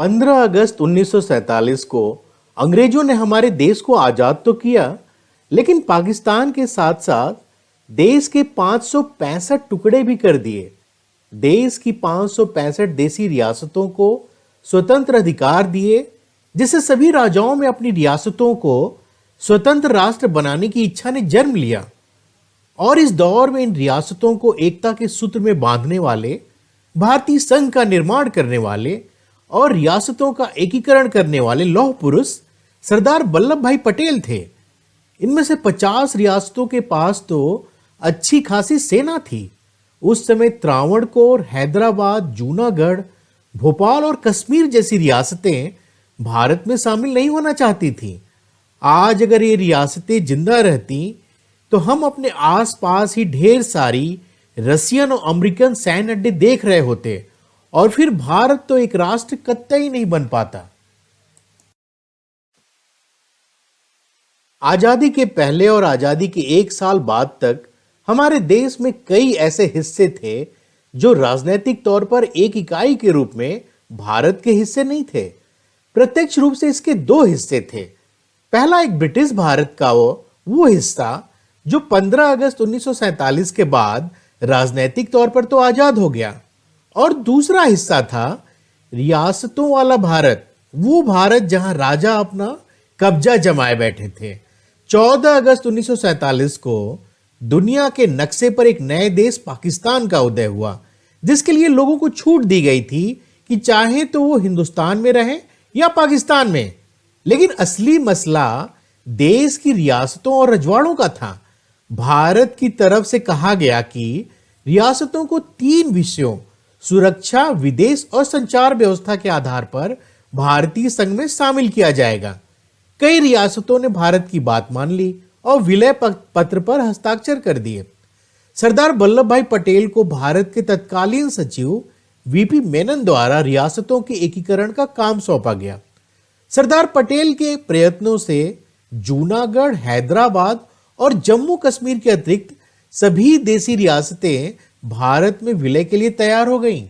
15 अगस्त 1947 को अंग्रेजों ने हमारे देश को आजाद तो किया, लेकिन पाकिस्तान के साथ साथ देश के 565 टुकड़े भी कर दिए। देश की 565 देसी रियासतों को स्वतंत्र अधिकार दिए, जिससे सभी राजाओं में अपनी रियासतों को स्वतंत्र राष्ट्र बनाने की इच्छा ने जन्म लिया। और इस दौर में इन रियासतों को एकता के सूत्र में बांधने वाले, भारतीय संघ का निर्माण करने वाले और रियासतों का एकीकरण करने वाले लौह पुरुष सरदार वल्लभ भाई पटेल थे। इनमें से 50 रियासतों के पास तो अच्छी खासी सेना थी। उस समय त्रावणकोर, हैदराबाद, जूनागढ़, भोपाल और कश्मीर जैसी रियासतें भारत में शामिल नहीं होना चाहती थीं। आज अगर ये रियासतें जिंदा रहती तो हम अपने आसपास ही ढेर सारी रशियन और अमेरिकन सैन्य अड्डे देख रहे होते और फिर भारत तो एक राष्ट्र कतई नहीं बन पाता। आजादी के पहले और आजादी के एक साल बाद तक हमारे देश में कई ऐसे हिस्से थे जो राजनीतिक तौर पर एक इकाई के रूप में भारत के हिस्से नहीं थे। प्रत्यक्ष रूप से इसके दो हिस्से थे। पहला एक ब्रिटिश भारत का वो हिस्सा जो 15 अगस्त 1947 के बाद राजनीतिक तौर पर तो आजाद हो गया, और दूसरा हिस्सा था रियासतों वाला भारत, वो भारत जहां राजा अपना कब्जा जमाए बैठे थे। 14 अगस्त 1947 को दुनिया के नक्शे पर एक नए देश पाकिस्तान का उदय हुआ, जिसके लिए लोगों को छूट दी गई थी कि चाहे तो वो हिंदुस्तान में रहे या पाकिस्तान में। लेकिन असली मसला देश की रियासतों और रजवाड़ों का था। भारत की तरफ से कहा गया कि रियासतों को 3 विषयों सुरक्षा, विदेश और संचार व्यवस्था के आधार पर भारतीय संघ में शामिल किया जाएगा। कई रियासतों ने भारत की बात मान ली और विलय पत्र पर हस्ताक्षर कर दिए। सरदार वल्लभ भाई पटेल को भारत के तत्कालीन सचिव वीपी मेनन द्वारा रियासतों के एकीकरण का काम सौंपा गया। सरदार पटेल के प्रयत्नों से जूनागढ़, हैदराबाद और जम्मू कश्मीर के अतिरिक्त सभी देसी रियासतें भारत में विलय के लिए तैयार हो गईं।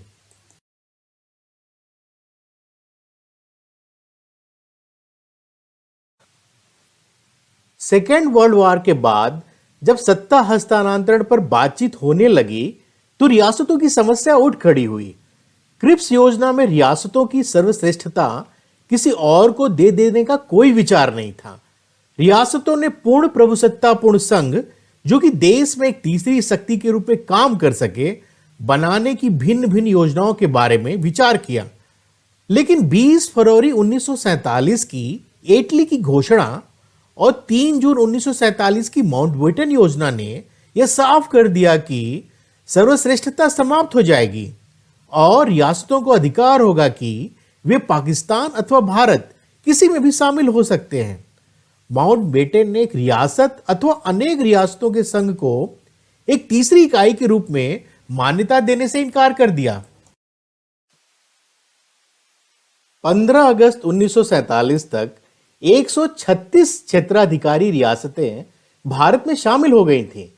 सेकेंड वर्ल्ड वॉर के बाद जब सत्ता हस्तांतरण पर बातचीत होने लगी तो रियासतों की समस्या उठ खड़ी हुई। क्रिप्स योजना में रियासतों की सर्वश्रेष्ठता किसी और को दे देने का कोई विचार नहीं था। रियासतों ने पूर्ण प्रभुसत्तापूर्ण संघ, जो कि देश में एक तीसरी शक्ति के रूप में काम कर सके, बनाने की भिन्न भिन्न योजनाओं के बारे में विचार किया। लेकिन 20 फरवरी 1947 की एटली की घोषणा और 3 जून 1947 की माउंटबेटन योजना ने यह साफ कर दिया कि सर्वश्रेष्ठता समाप्त हो जाएगी और रियासतों को अधिकार होगा कि वे पाकिस्तान अथवा भारत किसी में भी शामिल हो सकते हैं। माउंटबेटन ने एक रियासत अथवा अनेक रियासतों के संघ को एक तीसरी इकाई के रूप में मान्यता देने से इनकार कर दिया। 15 अगस्त 1947 तक 136 क्षेत्राधिकारी रियासतें भारत में शामिल हो गई थीं।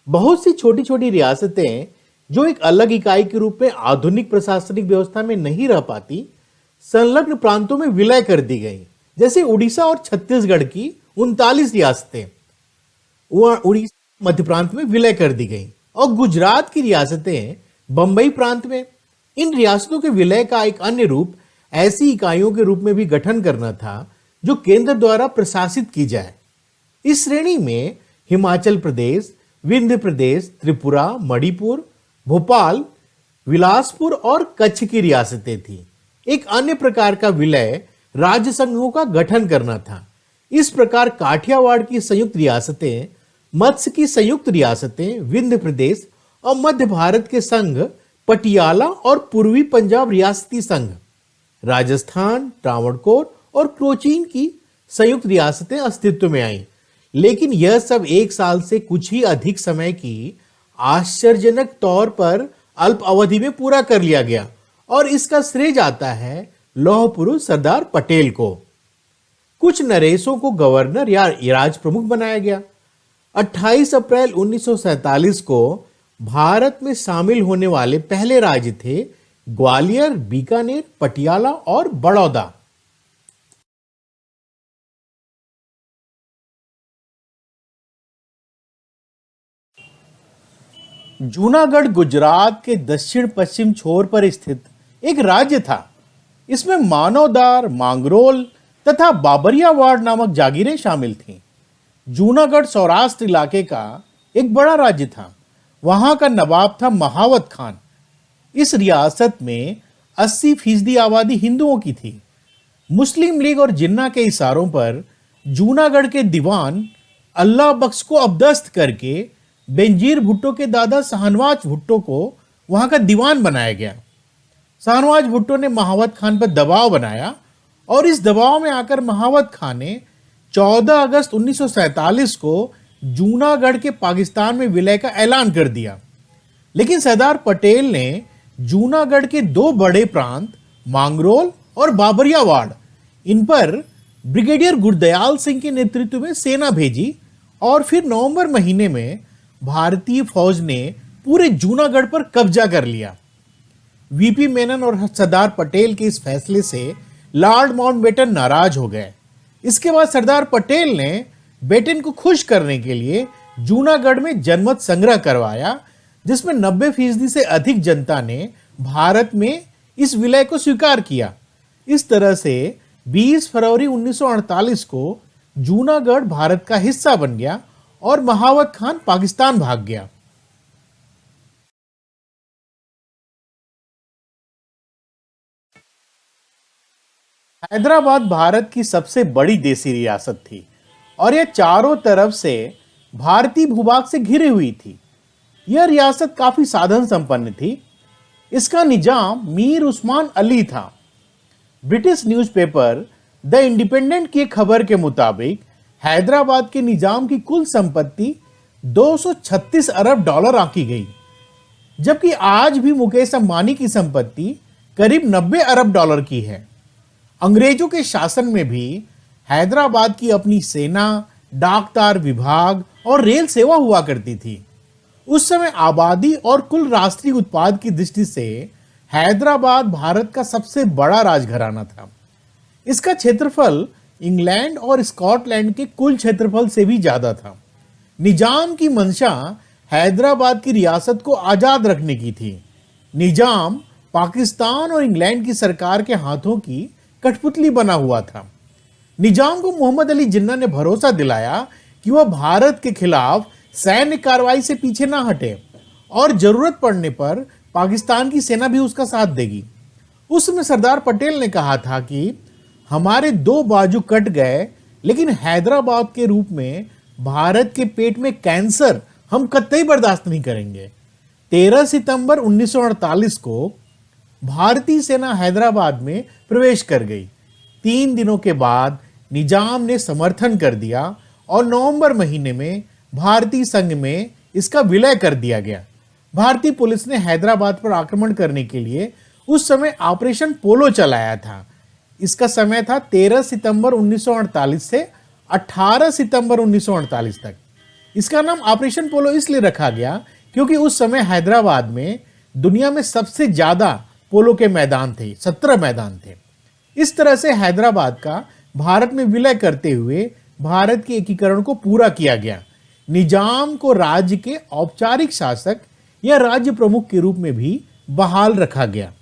बहुत सी छोटी छोटी रियासतें जो एक अलग इकाई के रूप में आधुनिक प्रशासनिक व्यवस्था में नहीं रह पाती, संलग्न प्रांतों में विलय कर दी गई। जैसे उड़ीसा और छत्तीसगढ़ की 39 रियासतें उड़ीसा मध्य प्रांत में विलय कर दी गई और गुजरात की रियासतें बंबई प्रांत में। इन रियासतों के विलय का एक अन्य रूप ऐसी इकाइयों के रूप में भी गठन करना था जो केंद्र द्वारा प्रशासित की जाए। इस श्रेणी में हिमाचल प्रदेश, विंध्य प्रदेश, त्रिपुरा, मणिपुर, भोपाल, बिलासपुर और कच्छ की रियासतें थी। एक अन्य प्रकार का विलय राज्य संघों का गठन करना था। इस प्रकार काठियावाड़ की संयुक्त रियासतें, मत्स्य की संयुक्त रियासतें, विंध्य प्रदेश और मध्य भारत के संघ पटियाला और पूर्वी पंजाब रियासती संघ, राजस्थान, त्रावणकोर और कोचीन की संयुक्त रियासतें अस्तित्व में आईं। लेकिन यह सब एक साल से कुछ ही अधिक समय की आश्चर्यजनक तौर पर अल्प अवधि में पूरा कर लिया गया और इसका श्रेय जाता है लौह पुरुष सरदार पटेल को। कुछ नरेशों को गवर्नर या राज प्रमुख बनाया गया। 28 अप्रैल 1947 को भारत में शामिल होने वाले पहले राज्य थे ग्वालियर, बीकानेर, पटियाला और बड़ौदा। जूनागढ़ गुजरात के दक्षिण पश्चिम छोर पर स्थित एक राज्य था। इसमें मानवदार, मांगरोल तथा बाबरियावाड़ नामक जागीरें शामिल थीं। जूनागढ़ सौराष्ट्र इलाके का एक बड़ा राज्य था। वहां का नवाब था महावत खान। इस रियासत में 80% आबादी हिंदुओं की थी। मुस्लिम लीग और जिन्ना के इशारों पर जूनागढ़ के दीवान अल्लाह बख्श को अबदस्त करके बेंजीर भुट्टो के दादा शाहनवाज भुट्टो को वहां का दीवान बनाया गया। शाहनवाज भुट्टो ने महावत खान पर दबाव बनाया और इस दबाव में आकर महावत खान ने 14 अगस्त 1947 को जूनागढ़ के पाकिस्तान में विलय का ऐलान कर दिया। लेकिन सरदार पटेल ने जूनागढ़ के दो बड़े प्रांत मांगरोल और बाबरियावाड़, इन पर ब्रिगेडियर गुरदयाल सिंह के नेतृत्व में सेना भेजी और फिर नवंबर महीने में भारतीय फौज ने पूरे जूनागढ़ पर कब्जा कर लिया। वीपी मेनन और सरदार पटेल के इस फैसले से लॉर्ड माउंटबेटन नाराज हो गए। इसके बाद सरदार पटेल ने बेटन को खुश करने के लिए जूनागढ़ में जनमत संग्रह करवाया, जिसमें 90% से अधिक जनता ने भारत में इस विलय को स्वीकार किया। इस तरह से 20 फरवरी 1948 को जूनागढ़ भारत का हिस्सा बन गया और महावत खान पाकिस्तान भाग गया। हैदराबाद भारत की सबसे बड़ी देसी रियासत थी और यह चारों तरफ से भारतीय भूभाग से घिरी हुई थी। यह रियासत काफी साधन संपन्न थी। इसका निजाम मीर उस्मान अली था। ब्रिटिश न्यूज़पेपर द इंडिपेंडेंट की खबर के मुताबिक हैदराबाद के निजाम की कुल संपत्ति 236 अरब डॉलर आंकी गई, जबकि आज भी मुकेश अंबानी की संपत्ति करीब 90 अरब डॉलर की है। अंग्रेजों के शासन में भी हैदराबाद की अपनी सेना, डाकतार विभाग और रेल सेवा हुआ करती थी। उस समय आबादी और कुल राष्ट्रीय उत्पाद की दृष्टि से हैदराबाद भारत का सबसे बड़ा राजघराना था। इसका क्षेत्रफल इंग्लैंड और स्कॉटलैंड के कुल क्षेत्रफल से भी ज्यादा था। निजाम की मंशा हैदराबाद की रियासत को आजाद रखने की थी। निजाम पाकिस्तान और इंग्लैंड की सरकार के हाथों की कठपुतली बना हुआ था। निजाम को मोहम्मद अली जिन्ना ने भरोसा दिलाया कि वह भारत के खिलाफ सैन्य कार्रवाई से पीछे ना हटे और जरूरत पड़ने पर पाकिस्तान की सेना भी उसका साथ देगी। उस समय सरदार पटेल ने कहा था कि हमारे दो बाजू कट गए, लेकिन हैदराबाद के रूप में भारत के पेट में कैंसर हम कतई बर्दाश्त नहीं करेंगे। 13 सितंबर 1948 को भारतीय सेना हैदराबाद में प्रवेश कर गई। 3 दिनों के बाद निजाम ने समर्थन कर दिया और नवंबर महीने में भारतीय संघ में इसका विलय कर दिया गया। भारतीय पुलिस ने हैदराबाद पर आक्रमण करने के लिए उस समय ऑपरेशन पोलो चलाया था। इसका समय था 13 सितंबर 1948 से 18 सितंबर 1948 तक। इसका नाम ऑपरेशन पोलो इसलिए रखा गया क्योंकि उस समय हैदराबाद में दुनिया में सबसे ज्यादा पोलो के मैदान थे, 17 मैदान थे। इस तरह से हैदराबाद का भारत में विलय करते हुए भारत के एकीकरण को पूरा किया गया। निजाम को राज्य के औपचारिक शासक या राज्य प्रमुख के रूप में भी बहाल रखा गया।